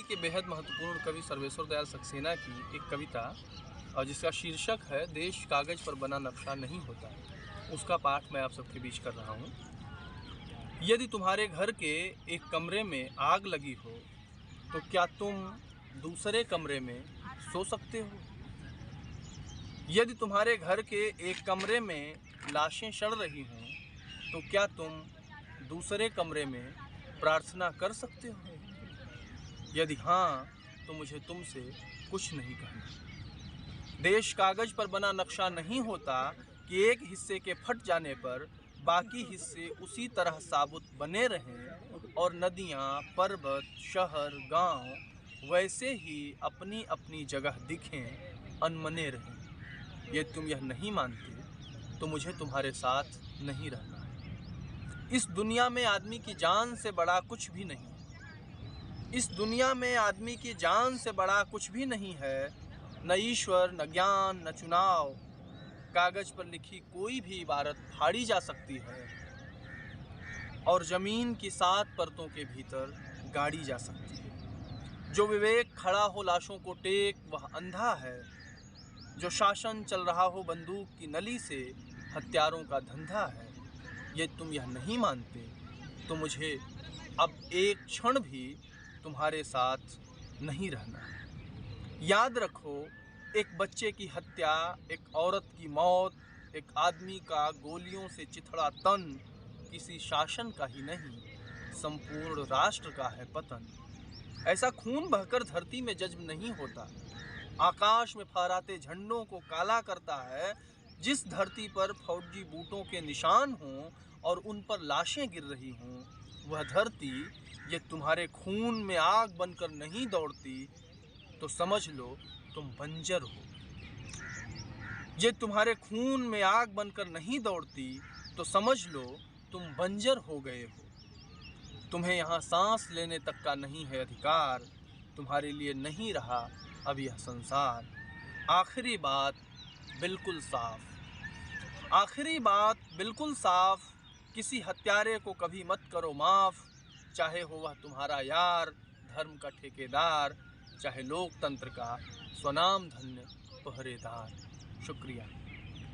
के बेहद महत्वपूर्ण कवि सर्वेश्वर दयाल सक्सेना की एक कविता और जिसका शीर्षक है देश कागज पर बना नक्शा नहीं होता, उसका पाठ मैं आप सबके बीच कर रहा हूँ। यदि तुम्हारे घर के एक कमरे में आग लगी हो तो क्या तुम दूसरे कमरे में सो सकते हो? यदि तुम्हारे घर के एक कमरे में लाशें सड़ रही हों तो क्या तुम दूसरे कमरे में प्रार्थना कर सकते हो? यदि हाँ, तो मुझे तुमसे कुछ नहीं कहना। देश कागज पर बना नक्शा नहीं होता कि एक हिस्से के फट जाने पर बाकी हिस्से उसी तरह साबुत बने रहें और नदियाँ, पर्वत, शहर, गांव वैसे ही अपनी अपनी जगह दिखें, अनमने रहें। यदि तुम यह नहीं मानते तो मुझे तुम्हारे साथ नहीं रहना है। इस दुनिया में आदमी की जान से बड़ा कुछ भी नहीं। इस दुनिया में आदमी की जान से बड़ा कुछ भी नहीं है। न ईश्वर, न ज्ञान, न चुनाव। कागज पर लिखी कोई भी इबारत फाड़ी जा सकती है और जमीन की 7 परतों के भीतर गाड़ी जा सकती है। जो विवेक खड़ा हो लाशों को टेक वह अंधा है। जो शासन चल रहा हो बंदूक की नली से हत्यारों का धंधा है। ये तुम यह नहीं मानते तो मुझे अब एक क्षण भी तुम्हारे साथ नहीं रहना है। याद रखो, एक बच्चे की हत्या, एक औरत की मौत, एक आदमी का गोलियों से चिथड़ा तन किसी शासन का ही नहीं, संपूर्ण राष्ट्र का है पतन। ऐसा खून बहकर धरती में जज्ब नहीं होता, आकाश में फहराते झंडों को काला करता है। जिस धरती पर फौजी बूटों के निशान हों और उन पर लाशें गिर रही हों, वह धरती ये तुम्हारे खून में आग बनकर नहीं दौड़ती तो समझ लो तुम बंजर हो। ये तुम्हारे खून में आग बनकर नहीं दौड़ती तो समझ लो तुम बंजर हो गए हो। तुम्हें यहाँ सांस लेने तक का नहीं है अधिकार। तुम्हारे लिए नहीं रहा अब यह संसार। आखिरी बात बिल्कुल साफ। आखिरी बात बिल्कुल साफ। किसी हत्यारे को कभी मत करो माफ़। चाहे हो वह तुम्हारा यार, धर्म का ठेकेदार, चाहे लोकतंत्र का स्वनाम धन्य पहरेदार। शुक्रिया।